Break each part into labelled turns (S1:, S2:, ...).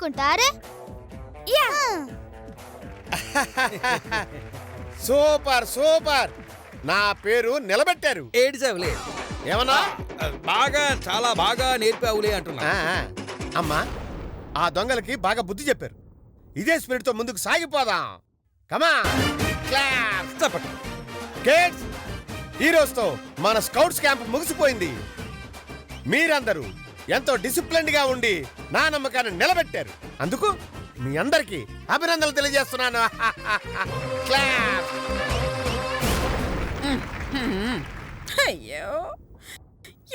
S1: అనుకుంటారే.
S2: Super super, నా పేరు నిలబెట్టారు.
S3: ఏడ్చావులే,
S2: ఏమన్నా
S3: బాగా చాలా బాగా నేర్పావులే అంటున్నా.
S2: అమ్మా, ఆ దొంగలకి బాగా బుద్ధి చెప్పారు. ఇదే స్పిరిట్ తో ముందుకు సాగిపోదాం. కమా
S3: చెప్పండి.
S2: కిడ్స్, ఈ రోజుతో మన స్కౌట్స్ క్యాంప్ ముగిసిపోయింది. మీరందరూ ఎంతో డిసిప్లిన్డ్ గా ఉండి నా నమ్మకాన్ని నిలబెట్టారు. అందుకు మీ అందరికీ అభినందనలు తెలియజేస్తున్నాను. క్లాప్.
S4: అయ్యో,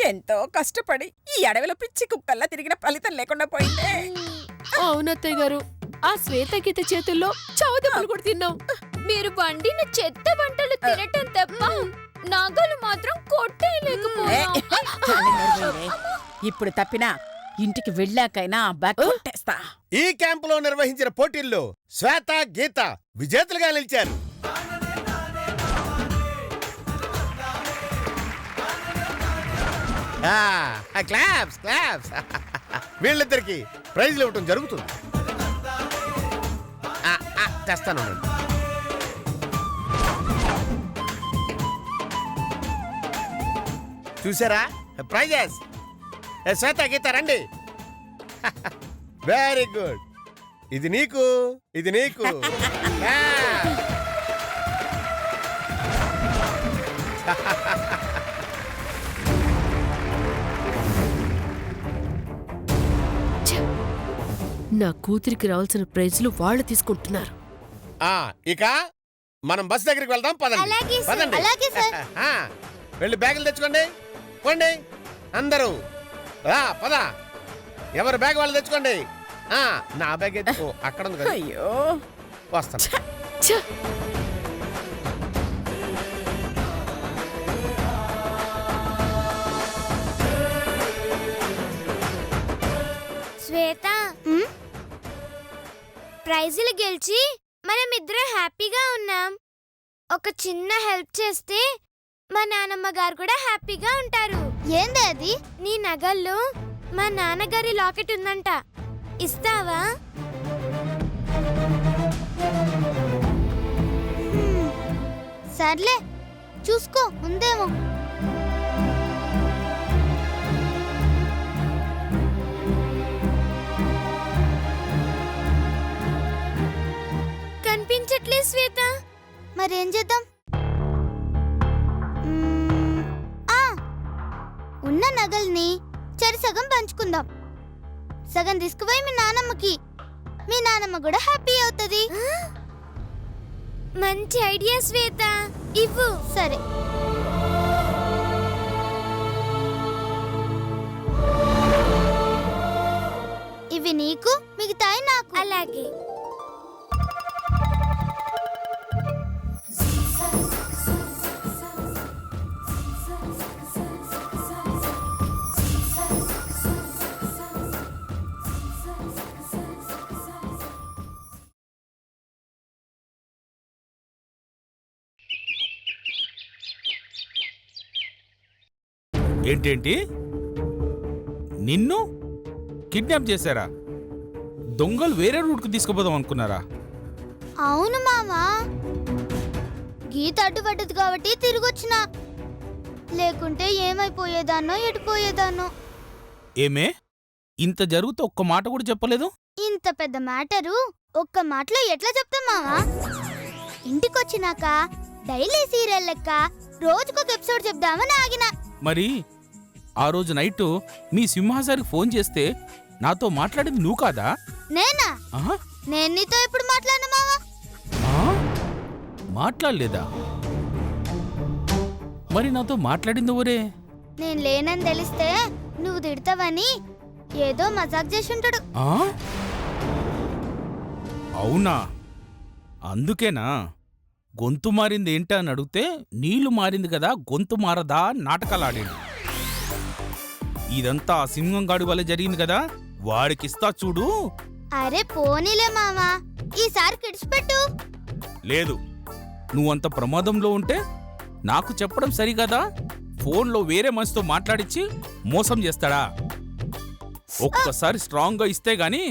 S4: ఎంతో కష్టపడి ఈ అడవిలో పిచ్చి కుక్కల్లా తిరిగిన ఫలితం లేకుండా పోయిందే.
S5: అవునత్తయ్య గారు, ఆ శ్వేతగీత చేతుల్లో చౌదములు కూడా తిన్నాం.
S1: మీరు వండిన చెత్త వంటలు తినటం తప్ప నగలు మాత్రం కొట్టేయలేకపోయాం.
S4: ఇప్పుడు తప్పినా ఇంటికి వెళ్ళాకైనా బ్యాగ్ కొట్టేస్తా.
S2: ఈ క్యాంపులో నిర్వహించిన పోటీల్లో శ్వేత, గీత విజేతలుగా నిలిచారు. Claps claps. వీళ్ళిద్దరికి ప్రైజ్లు ఇవ్వటం జరుగుతుంది. తెస్తాను. చూసారా ప్రైజెస్? శ్వేత, గీత రండి. Very good. ఇది నీకు, ఇది నీకు.
S5: నా కూతురికి రావాల్సిన ప్రైజ్లు వాళ్ళు తీసుకుంటున్నారు.
S2: ఇక మనం బస్ దగ్గరికి వెళ్దాం. పదండి పదండి. వెళ్ళి బ్యాగులు తెచ్చుకోండి. పోండి అందరూ. పద, ఎవరు బ్యాగ్ వాళ్ళు తెచ్చుకోండి. నా బ్యాగ్ అక్కడ ఉంది కదా.
S4: అయ్యో,
S2: వస్తాను.
S1: శ్వేత, ప్రైజులు గెలిచి మనమిద్దరం హ్యాపీగా ఉన్నాం. ఒక చిన్న హెల్ప్ చేస్తే మా నాన్నమ్మ గారు కూడా హ్యాపీగా ఉంటారు. ఏంది అది? నీ నగల్లో మా నాన్నగారి లాకెట్ ఉందంట, ఇస్తావా? సర్లే, చూసుకో, ఉందేమో. కనిపించట్లే శ్వేత. మరేం చేద్దాం? ఉన్న నగల్ని సగం పంచుకుందాం. సగం తీసుకుపోయి మీ నానమ్మకి. మీ నానమ్మ కూడా హ్యాపీ అవుతుంది. మంచి ఐడియా శ్వేత, ఇవ్వు. సరే. ఇవి నీకు, మిగతాయి నాకు. అలాగే.
S6: ఏంటేంటి, నిన్ను కిడ్నాప్ చేశారా? దొంగలు వేరే రూట్కు తీసుకుపోదాం అనుకున్నారా?
S1: అవును మామా, గీత అడ్డుపడ్డది కాబట్టి తిరిగొచ్చిన. లేకుంటే ఏమైపోయేదాన్నో, ఎడిపోయేదాన్నో.
S6: ఏమే, ఇంత జరుగుతూ ఒక్క మాట కూడా చెప్పలేదు?
S1: ఇంత పెద్ద మ్యాటరు ఒక్క మాటలో ఎట్లా చెప్తాం మామా? ఇంటికొచ్చినాక డైలీ సీరియల్ లెక్క రోజుకొక ఎపిసోడ్ చెప్దామని ఆగిన.
S6: మరి ఆ రోజు నైట్ మీ సింహాసారికి ఫోన్ చేస్తే నాతో మాట్లాడింది నువ్వు కాదా?
S1: నేనా? నేను నీతో ఎప్పుడు మాట్లాడినా మావా?
S6: మాట్లాడలేదా? మరి నాతో మాట్లాడింది ఊరే?
S1: నేను లేనని తెలిస్తే నువ్వు తిడతావని ఏదో మజాక్ చేసి ఉంటాడు.
S6: అవునా? అందుకేనా గొంతు మారింది ఏంటా అని అడిగితే నీళ్లు మారింది కదా గొంతు మారదా నాటకాలాడాడు. ఇదంతా సింహం గాడి వల్ల జరిగింది కదా, వాడికిస్తా చూడు.
S1: అరే పోనీలే మామా, ఈసారి కిడిచిపెట్టు.
S6: లేదు, నువ్వంత ప్రమాదంలో ఉంటే నాకు చెప్పడం సరిగదా? ఫోన్లో వేరే మనిషితో మాట్లాడిచ్చి మోసం చేస్తాడా? ఒక్కసారి స్ట్రాంగ్గా ఇస్తే గాని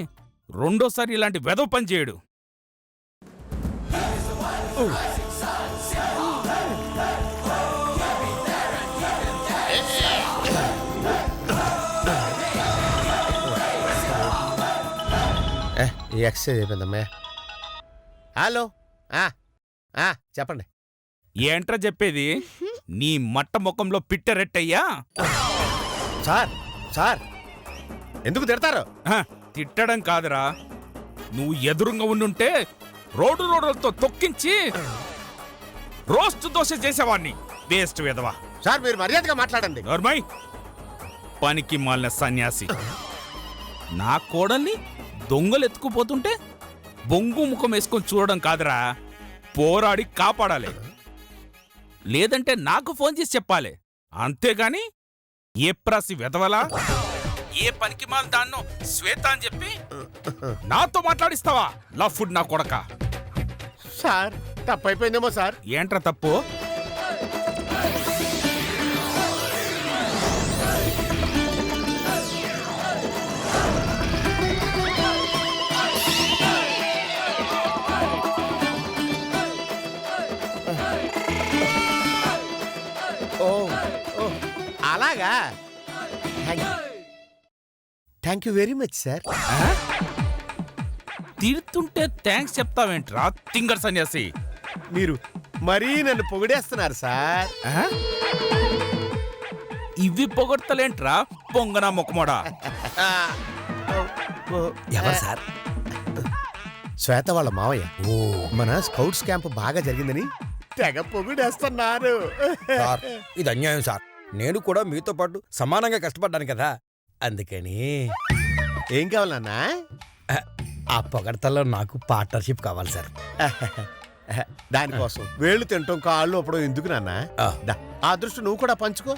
S6: రెండోసారి ఇలాంటి వెధవ పని చేయడు.
S2: ఈ ఎక్సర్సైజ్ అయిపోయిందమ్మా. హలో చెప్పండి.
S6: ఏంట్రా చెప్పేది? నీ మట్ట ముఖంలో పిట్టరెట్టయ్యా.
S2: సార్ సార్ ఎందుకు తిడతారు?
S6: తిట్టడం కాదురా, నువ్వు ఎదురుగా ఉండుంటే రోడ్లతో తొక్కించి రోస్ట్ దోశ చేసేవాణ్ణి. వేస్ట్ విధవా.
S2: సార్ మీరు మర్యాదగా మాట్లాడండి.
S6: నోర్మై, పనికి మాలిన సన్యాసి. నా కోడల్ని దొంగలు ఎత్తుకుపోతుంటే బొంగు ముఖం వేసుకొని చూడడం కాదురా, పోరాడి కాపాడాలి. లేదంటే నాకు ఫోన్ చేసి చెప్పాలి. అంతేగాని ఏ ప్రాసి వెదవలా, ఏ పనికి మాల దాన్నో శ్వేత అని చెప్పి నాతో మాట్లాడిస్తావా? లవ్ ఫుడ్ నా కొడక.
S2: సార్ తప్పైపోయిందేమో సార్.
S6: ఏంట్రా తప్పు?
S2: అలాగా. Thank you very much sir.
S6: తిడుతుంటే థ్యాంక్స్ చెప్తావేంట్రా తింగర్ సన్యాసి?
S2: మీరు మరీ నన్ను పొగిడేస్తున్నారు సార్.
S6: ఇవి పొగడ్తలేంట్రా పొంగనా మొక్కమోడా?
S3: ఎవరు సార్?
S2: శ్వేత వాళ్ళ మావయ్య. మన స్కౌట్స్ క్యాంప్ బాగా జరిగిందని తెగ పొగిడేస్తున్నారు.
S3: సార్, ఇది అన్యాయం సార్. నేను కూడా మీతో పాటు సమానంగా కష్టపడ్డాను కదా, అందుకని.
S2: ఏం కావాలన్నా?
S3: ఆ పొగడతల్లో నాకు పార్ట్నర్షిప్ కావాలి సార్.
S2: దానికోసం వేళ్ళు తింటాం కాళ్ళు అప్పుడు ఎందుకు నాన్న? ఆ దృష్టి నువ్వు కూడా పంచుకో.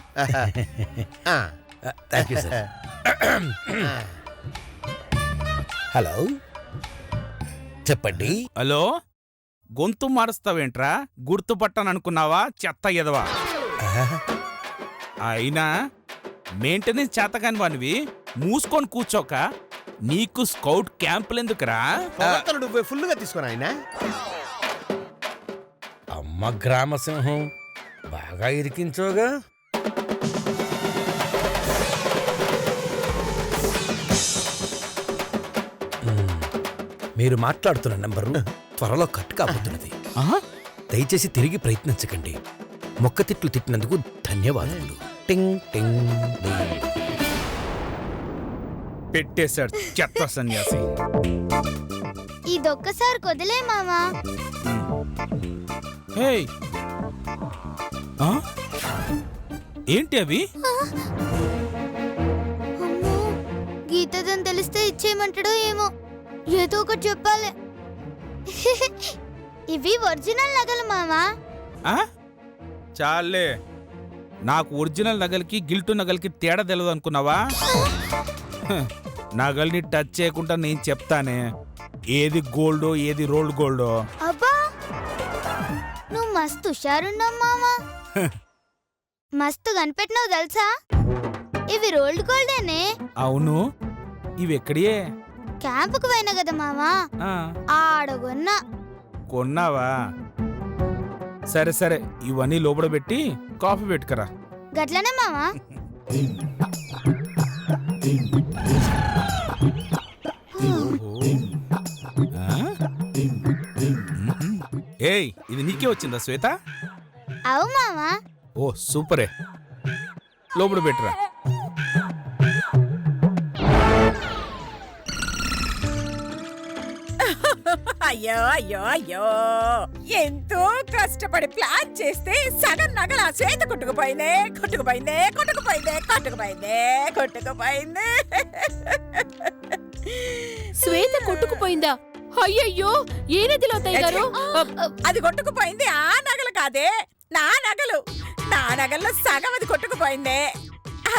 S3: Thank you sir. హలో, చెప్పండి.
S6: హలో, గొంతు మారుస్తావేంట్రా? గుర్తుపట్టననుకున్నావా చెత్త ఎదవా? అయినా మెయింటెనెన్స్ చేతకాని వానివి మూసుకొని కూర్చోక నీకు స్కౌట్ క్యాంపులెందుకురా?
S2: నువ్వు ఫుల్గా తీసుకుని ఆయన.
S3: అమ్మ గ్రామసింహం, బాగా ఇరికించోగా. మీరు మాట్లాడుతున్న నెంబరు త్వరలో కట్ కాబోతున్నది. దయచేసి తిరిగి ప్రయత్నించకండి. మొక్క తిట్లు తిట్టినందుకు ధన్యవాదములు. టింగ్ టింగ్ టింగ్.
S6: పెట్టేశాడు చెత్త సన్యాసి.
S1: ఇదొక్కసారి కొదిలే మామా.
S6: హేయ్, ఏంటి అవి?
S1: అమ్మో, గీతదని తెలిస్తే ఇచ్చేయమంటాడో ఏమో. ఏదో ఒకటి చెప్పాలి. ఇవి ఒరిజినల్ నగలు మామా.
S6: చాలే, నాకు ఒరిజినల్ నగలకి గిల్టు నగలకి తేడా తెలియదు అనుకున్నావా? నగల్ని టచ్ చేయకుండా నేను చెప్తానే ఏది గోల్డో ఏది రోల్డ్ గోల్డో.
S1: అబ్బా, నువ్వు మస్తు హుషారున్నావు మామా. మస్తు కనిపెట్టినావు తెలుసా? ఇవి రోల్డ్ గోల్డేనే.
S6: అవును, ఇవి ఎక్కడియే?
S1: క్యాంపుకు పోయినా కదా మామా, ఆడగొన్నా.
S6: కొన్నావా? సరే సరే, ఇవన్నీ లోపల పెట్టి కాఫీ పెట్టుకరా.
S1: గట్లనే మామా.
S6: ఏయ్, ఇది నీకే వచ్చిందా శ్వేత?
S1: అవు మామా.
S6: ఓ సూపరే, లోపల పెట్టురా.
S4: అయ్యో అయ్యో అయ్యో, ఎంతో కష్టపడి ప్లాన్ చేస్తే సగం నగల ఆ శ్వేత కొట్టుకుపోయిందే కొట్టుకుపోయిందే కొట్టుకుపోయిందే కొట్టుకుపోయిందే కొట్టుకుపోయిందే.
S5: శ్వేత కొట్టుకుపోయిందా? అయ్యయ్యో, ఏ నదిలో తయ్యారు?
S4: అది కొట్టుకుపోయింది ఆ నగలు కాదే, నా నగలు. నా నగల్లో సగం అది కొట్టుకుపోయిందే.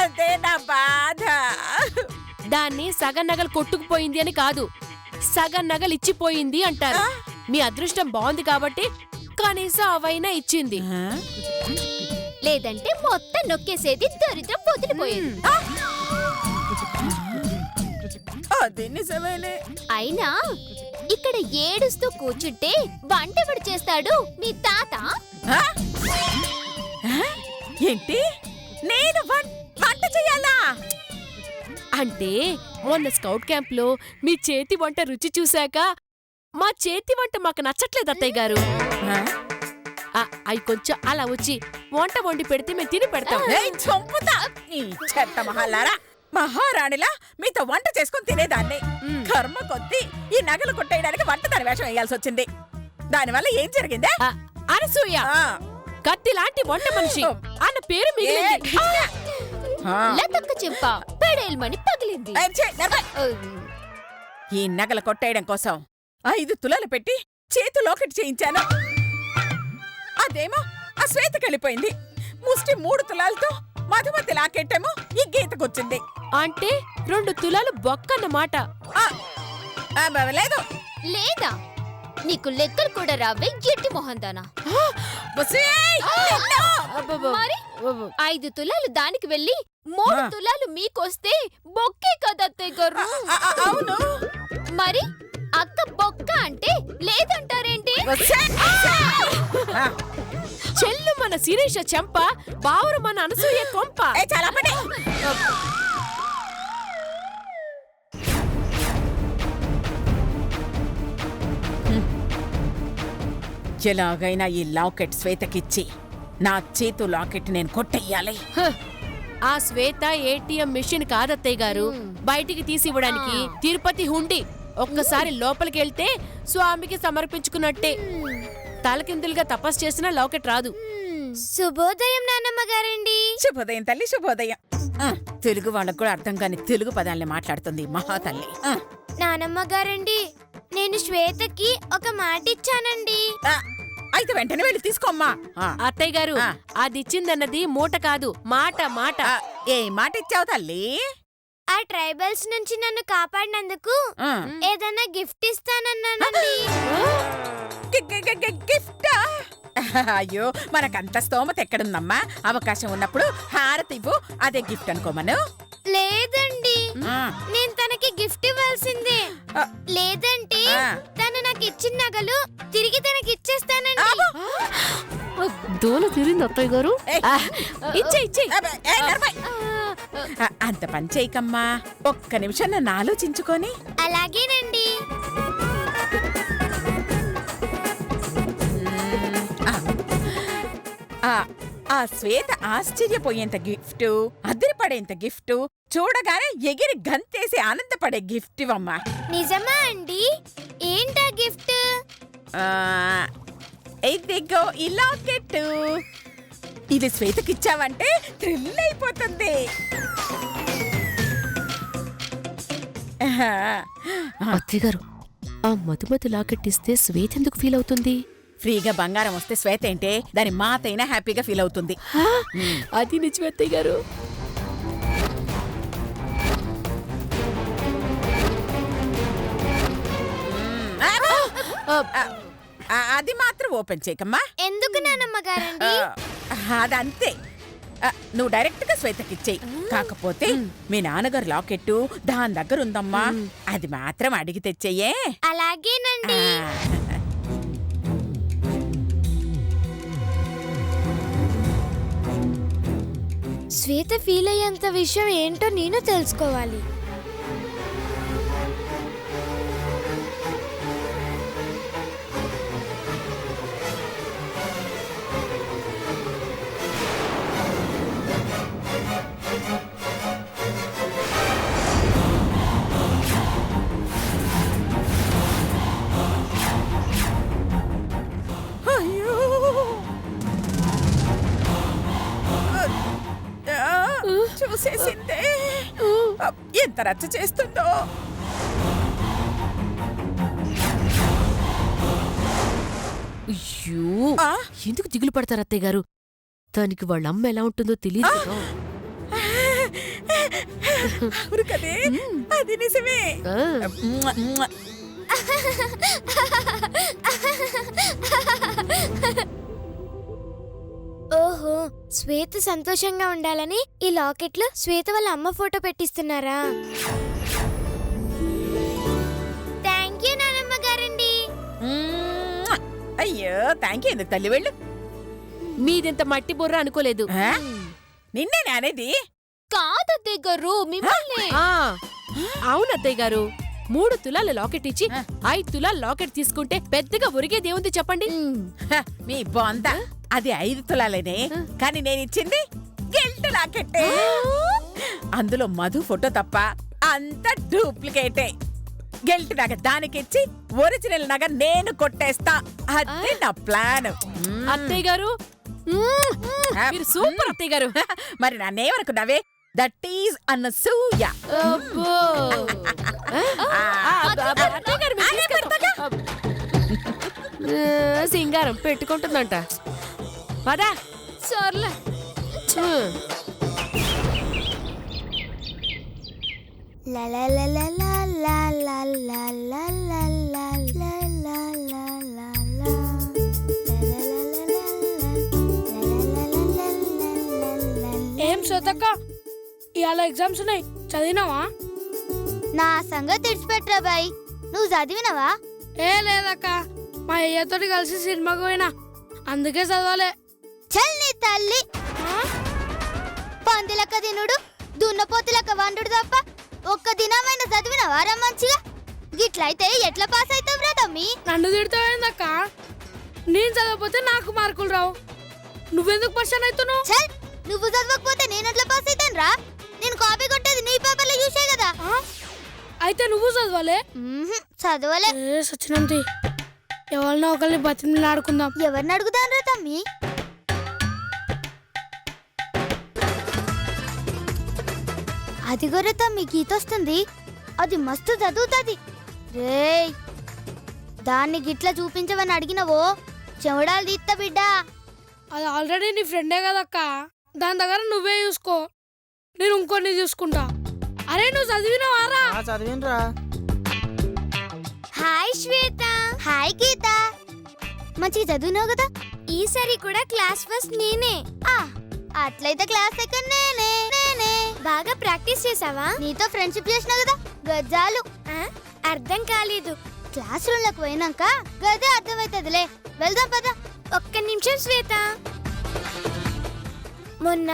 S4: అదే నా బాధ.
S5: దాన్ని సగం నగలు కొట్టుకుపోయింది అని కాదు, సగం నగలు ఇచ్చిపోయింది అంటారు. మీ అదృష్టం బాగుంది కాబట్టి కనీసం అవైనా ఇచ్చింది.
S1: లేదంటే మొత్తం నొక్కేసేది, దరిద్రం పొదిలిపోయింది.
S4: అది నిజమేలే.
S7: అయినా ఇక్కడ ఏడుస్తూ కూర్చుంటే వంటెవడు చేస్తాడు? మీ తాత.
S4: ఆ? ఆ? ఏంటి నేను వంట చెయ్యాలా?
S5: అంటే మొన్న స్కౌట్ క్యాంప్ లో మీ చేతి వంట రుచి చూశాక మా చేతి వంట మాకు నచ్చట్లేదు అత్తయ్య గారు.
S4: ఆ?
S5: అవి కొంచెం అలా వచ్చి వంట వండి పెడితే మేము తిని పెడతాం.
S4: ఏయ్, చంపుతా ఈ చెత్త మహాలారా. మహారాణిలా మీతో వంట చేసుకుని తినేదాన్ని. కర్మ కొద్దీ ఈ నగలు కొట్టేయడానికి వంటదాని వేషం వేయాల్సి వచ్చింది. దానివల్ల ఏం జరిగిందే?
S5: ఆ, అనసూయ
S4: ఆ.
S5: కత్తి లాంటి వంట మనిషి అన్న పేరు మిగిలింది.
S4: ఆ.
S7: లతక్క చెంప పెడేల్మని పగిలింది.
S4: ఏయ్, ఛీ, నడవై. ఈ నగలు కొట్టేయడం కోసం 5 తులాలు పెట్టి చేతు లోకెట్ చేయించాను. అదేమో ఆ శ్వేతకెళ్ళిపోయింది. ముష్టి 3 తులాలతో మధుమతి లాకెట్టేమో ఈ గీతకొచ్చింది.
S5: అంటే 2 తులాలు బొక్కన్నమాట.
S4: ఆ, లేదు.
S7: లేదా నీకు లెక్కలు కూడా రావే ఎట్టి మొహందానా.
S4: బుస్సేయ్, నిన్ను.
S7: మరి 5 తులాలు దానికి వెళ్ళి 3 తులాలు మీకొస్తే బొక్కే కదా అత్తయ్య గారు.
S4: అవును.
S7: మరి అక్క బొక్క అంటే లేదంటారేంటి?
S4: బుస్సేయ్. ఆ,
S5: చెల్లు మన శిరీష చెంప, బావురు మన అనసూయ కొంప.
S4: ఏయ్, చాలా పడే. ఎలాగైనా ఈ లాకెట్ శ్వేతకిచ్చి నా చేతు లాకెట్ నేను కొట్టెయ్యాలి.
S5: హ, ఆ శ్వేత ఏటీఎం మిషన్ కాదత్తయ్య గారు. బయటికి తీసివ్వడానికి తిరుపతి హుండి. ఒక్కసారి లోపలికి వెళ్తే స్వామికి సమర్పించుకున్నట్టే. తలకిందులుగా తపస్సు చేసినా లాకెట్ రాదు.
S1: శుభోదయం నానమ్మ గారండి.
S4: శుభోదయం తల్లి, శుభోదయం. తెలుగు వాళ్ళకు కూడా అర్థం కాని తెలుగు పదాల్ని మాట్లాడుతుంది మహాతల్లి.
S1: నానమ్మ గారండి, నేను శ్వేతకి ఒక మాట ఇచ్చానండి.
S4: అయితే వెంటనే వెళ్ళి తీసుకోమ్మా.
S5: అత్తయ్య గారు
S4: ఆ.
S5: అది ఇచ్చిందన్నది మూట కాదు, మాట మాట.
S4: ఏ మాట ఇచ్చావు తల్లి?
S1: ఆ ట్రైబల్స్ నుంచి నన్ను కాపాడినందుకు
S4: ఆ.
S1: ఏదైనా గిఫ్ట్ ఇస్తానన్నానండి.
S4: గిఫ్టా? అయ్యో, మనకంత స్తోమత ఎక్కడుందమ్మా? అవకాశం ఉన్నప్పుడు హారతి ఇవ్వు, అదే గిఫ్ట్ అనుకోమను.
S1: లేదండి,
S4: ఆ.
S1: నేను తనకి గిఫ్ట్ ఇవ్వాల్సిందే.
S4: ఆ.
S1: లేదంటే
S4: ఆ.
S1: తను నాకు ఇచ్చిన నగలు తిరిగి తనకి ఇచ్చేస్తానండి.
S5: దోల తిరిగింది అత్తయ్య గారు.
S4: ఏయ్.
S5: ఇచ్చే ఇచ్చే.
S4: ఏ, నడవయ్. అంత పని చేయకమ్మా. ఒక్క నిమిషం నన్ను ఆలోచించుకొని.
S1: అలాగేనండి.
S4: ఆ శ్వేత ఆశ్చర్యపోయేంత గిఫ్ట్, అదిరిపడేంత గిఫ్ట్, చూడగానే ఎగిరి గంతేసి ఆనందపడే గిఫ్ట్ ఇవమ్మా.
S1: నిజమా అండి? ఏంటా గిఫ్ట్?
S4: ఇదిగో ఈ లాకెట్. ఇది శ్వేతకిచ్చావంటే థ్రిల్ అయిపోతుంది.
S5: అత్తయ్య గారు, ఆ మధుమతి లాకెట్ ఇస్తే శ్వేత ఎందుకు ఫీల్ అవుతుంది?
S4: ఫ్రీగా బంగారం వస్తే శ్వేత ఏంటే దాని మాతైనా హ్యాపీగా ఫీల్ అవుతుంది.
S5: అది నిజమే అత్తయ్య గారు.
S4: అది మాత్రం ఓపెన్ చేయకమ్మా.
S1: ఎందుకు నానమ్మ గారండి?
S4: అదంతే. నువ్వు డైరెక్ట్ గా శ్వేతకిచ్చేయి. కాకపోతే మీ నాన్నగారు లాకెట్టు దాని దగ్గర ఉందమ్మా, అది మాత్రం అడిగి తెచ్చేయే.
S1: అలాగేనండి. శ్వేత ఫీల్ అయ్యేంత విషయం ఏంటో నేను తెలుసుకోవాలి.
S4: అయ్యో, చూసేసిందే. ఎంత రచ్చ చేస్తుందో.
S5: అయ్యో,
S4: ఆ?
S5: ఎందుకు దిగులు పడతారు అత్తయ్య గారు? దానికి వాళ్ళ అమ్మ ఎలా ఉంటుందో తెలియదు కదా.
S4: అవును కదే, అది నిజమే.
S5: ఆ.
S1: ఓహో, శ్వేత సంతోషంగా ఉండాలని ఈ లాకెట్లో శ్వేత వాళ్ళ అమ్మ ఫోటో పెట్టిస్తున్నారా?
S4: అయ్యో థ్యాంక్ యూ ఎందుకు తల్లి వెళ్ళు.
S5: మీదింత మట్టి బుర్ర అనుకోలేదు.
S4: ఆ? నిన్నే అనేది.
S7: కాదత్తయ్య గారు మిమ్మల్ని.
S5: ఆ, అవును అత్తయ్య గారు, 3 తులాల లాకెట్ ఇచ్చి 5 తులాల లాకెట్ తీసుకుంటే పెద్దగా ఒరిగేదేముంది చెప్పండి.
S4: హ, మీ బొంద అది 5 తులాలేనే, కానీ నేనిచ్చింది గిల్ట్ లాకెట్టే. అందులో మధు ఫోటో తప్ప అంత డూప్లికేటే. గిల్ట్ నగ దానికిచ్చి ఒరిజినల్ నగ నేను కొట్టేస్తా. అదే నా ప్లాన్.
S5: అత్తయ్య గారు మీరు సూపర్ అత్తయ్య గారు.
S4: మరి నన్నేమనుకున్నావే? That is Anasuya.
S5: అబ్బో. అత్తయ్య గారు మీరు తీసుకెళ్తా. సింగారం పెట్టుకుంటుందంట. పదా
S7: సర్లే.
S8: ఏం శ్వేతక్క, ఇవాళ ఎగ్జామ్స్ ఉన్నాయి, చదివినావా?
S1: నా సంగతి తెడిచిపెట్టరా బాయ్, నువ్వు చదివినవా?
S8: ఏ లేదక్క, మా అయ్యతోటి కలిసి సినిమాకి పోయినా, అందుకే చదవాలే.
S1: చల్ నీ తల్లి, పందిలక్క తినుడు దున్నపోతులక్క వండుడు తప్ప ఒక్క దినమైన చదివినవారా మంచిగా? గిట్లయితే ఎట్లా పాస్ అవుతావురా తమ్మి?
S8: నన్ను తిడతావేందక్క? నేను చదవకపోతే నాకు మార్కులు రావు, నువ్వెందుకు పర్సన్ అవుతున్నావు?
S1: చల్, నువ్వు చదవకపోతే నేను ఎట్లా పాస్ అవుతాను రా? నేను కాపీ కొట్టేది నీ పేపర్లో చూసే కదా.
S8: అయితే నువ్వు చదవాలే?
S1: చదవలే.
S8: ఏ సచ్చినంతి, ఎవరినో ఒకరిని బతిమలు ఆడుకుందాం.
S1: ఎవరిని అడుగుదాం రా తమ్మి? అదిగోరే తమ్మి గీత వస్తుంది, అది మస్తు చదువుతుంది. రేయ్, దాన్ని గిట్లా చూపించవని అడిగినవో చెవడాలు తీస్తా బిడ్డ.
S8: అది ఆల్రెడీ నీ ఫ్రెండే కదక్క, దాని దగ్గర నువ్వే చూసుకో, నేను ఇంకొన్ని చూసుకుంటా. అరే నువ్వు చదివినవారా?
S9: చదివినరా.
S1: హాయ్ శ్వేత. హాయ్ గీత. మంచిగా చదివినావు కదా? ఈసారి కూడా క్లాస్ ఫస్ట్ నేనే. అట్లయితే క్లాస్ సెకండ్ నేనే. బాగా ప్రాక్టీస్ చేసావా? నీతో ఫ్రెండ్షిప్ చేసినా కదా గజ్జాలు. అర్థం కాలేదు. క్లాస్ రూమ్ లోకి పోయినాక గదే అర్థమైతదిలే. వెళ్దాం పద. ఒక్క నిమిషం శ్వేత, మొన్న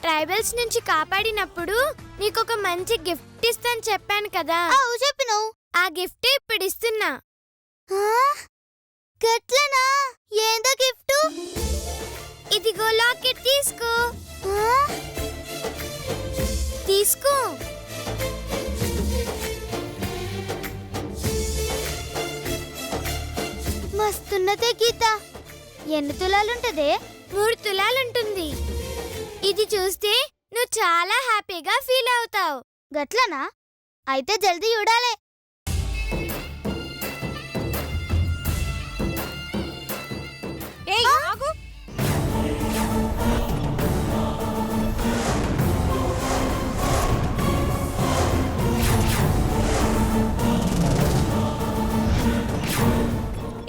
S1: ట్రైబల్స్ నుంచి కాపాడినప్పుడు నీకొక మంచి గిఫ్ట్ ఇస్తాను చెప్పాను కదా? చెప్పినావు. ఆ గిఫ్ట్ ఇప్పుడు ఇస్తున్నా. గట్లనా? ఏందో గిఫ్ట్? ఇదిగో లాకెట్ తీసుకో. తీసుకో. మస్తున్నదే గీత. ఎన్ని తులాలుంటదే? 3 తులాలుంటుంది. ఇది చూస్తే నువ్వు చాలా హ్యాపీగా ఫీల్ అవుతావు. గట్లనా? అయితే జల్దీ చూడాలే.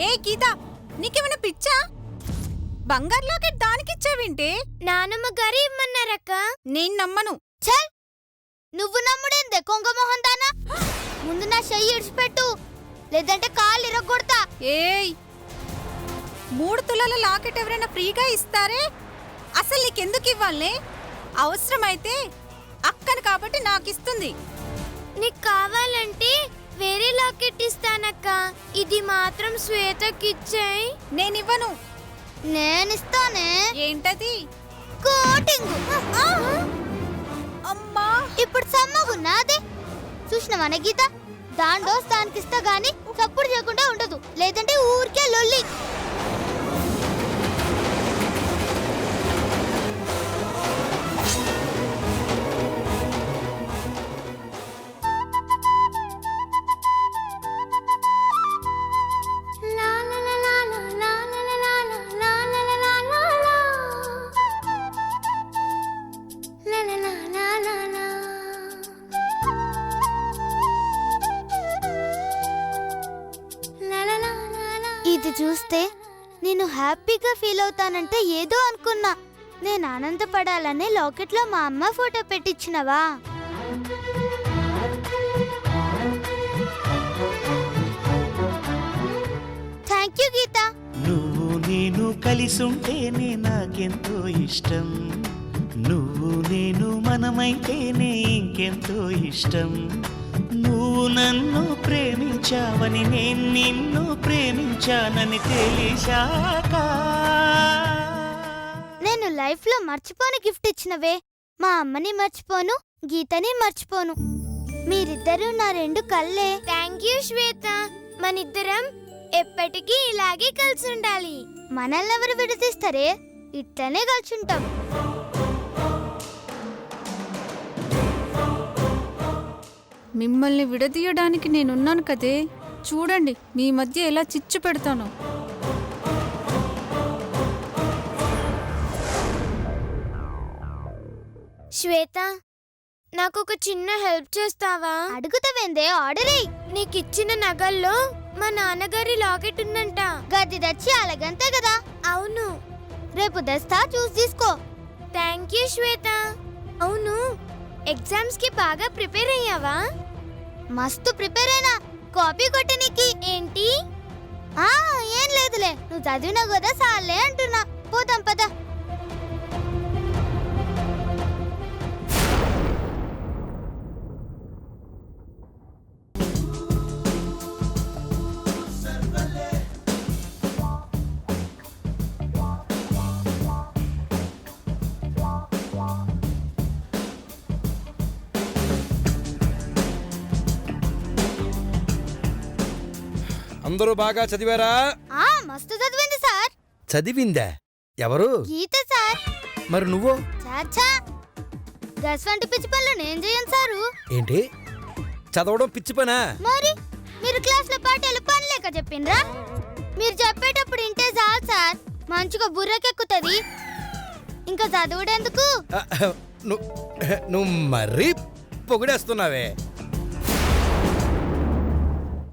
S4: ఏ గీత, నీకేమైనా పిచ్చా? బంగారు లాకెట్ దానికిచ్చావేంటి?
S1: నానమ్మ గారు ఇమ్మన్నారక్క.
S4: నేను నమ్మను.
S1: చల్, నువ్వు నమ్ముడేందే కొంగ మొహం దానా? ముందు నా చెయ్యి ఇడిచిపెట్టు, లేదంటే కాళ్ళు ఇరగొడతా.
S4: ఏయ్, 3 తులాల లాకెట్ ఎవరైనా ఫ్రీగా ఇస్తారే? అసలు నీకెందుకు ఇవ్వాలే? అవసరమైతే అక్కను కాబట్టి నాకిస్తుంది.
S1: నీకు కావాలంటే వేరే లాకెట్ ఇస్తానక్క. ఇది మాత్రం శ్వేతకిచ్చేయ్.
S4: నేనివ్వను.
S1: నేనిస్తానే.
S4: ఏంటది?
S1: కోటింగ్.
S4: అమ్మా,
S1: ఇప్పుడు సమ్మగున్నాదే. చూసినవనే గీత, దాని డోస్ దానికిస్తా గాని చప్పుడు చేయకుండా ఉండదు, లేదంటే ఊరికే లొల్లి. ఇది చూస్తే నేను హ్యాపీగా ఫీల్ అవుతానంటే ఏదో అనుకున్నా. నేను ఆనందపడాలనే లాకెట్లో మా అమ్మ ఫోటో పెట్టించినవా? థ్యాంక్ యూ గీత.
S9: కలిసుంటేనే నాకెంతో ఇష్టం, నువ్వు నేను మనమైతేనే ఇంకెంతో ఇష్టం. నువ్వు నన్ను ప్రేమించావని నేను నిన్ను ప్రేమించానని తెలిసాక
S1: నేను లైఫ్ లో మర్చిపోని గిఫ్ట్ ఇచ్చినవే. మా అమ్మని మర్చిపోను, గీతని మర్చిపోను. మీరిద్దరూ నా రెండు కళ్ళే. థ్యాంక్ యూ శ్వేత. మనిద్దరం ఎప్పటికీ ఇలాగే కలిసి ఉండాలి. మనల్ని ఎవరు విడదీస్తారే, ఇట్లనే కలిసి ఉంటాం.
S10: మిమ్మల్ని విడదీయడానికి నేనున్నాను కదే. చూడండి మీ మధ్య ఎలా చిచ్చు పెడతాను.
S1: శ్వేత, నాకు ఒక చిన్న హెల్ప్ చేస్తావా? అడుగుతావేందే, ఆర్డర్. నీకిచ్చిన నగల్లో మా నాన్నగారి లాకెట్ ఉందంట. గది తెచ్చి అలాగంతే కదా? అవును. రేపు తెస్తా, చూసి తీసుకో. థ్యాంక్ యూ శ్వేత. అవును, ఎగ్జామ్స్ కి బాగా ప్రిపేర్ అయ్యావా? మస్తు ప్రిపేర్ అయినా. కాపీ కొట్టనీకి. ఏంటి? ఏం లేదులే, నువ్వు చదివినావు కదా సార్లే అంటున్నా. పోదాం పద.
S3: అందరూ బాగా చదివారా?
S1: మస్తు చదివింది సార్.
S3: చదివిందా? ఎవరు?
S1: గీత సార్.
S3: మరి నువ్వు?
S1: చాచా, గస్ వంటి పిచ్చి పనులు నేను చేయను సారు.
S3: ఏంటి చదవడం పిచ్చి పనా?
S1: మరి మీరు క్లాస్ లో పాఠాలు పనిలేక చెప్పిండ్రా? మీరు చెప్పేటప్పుడు ఇంటే చాలు సార్, మంచిగా బుర్రకెక్కుతుంది. ఇంకా చదువుడెందుకు?
S3: నువ్వు మరీ పొగిడేస్తున్నావే.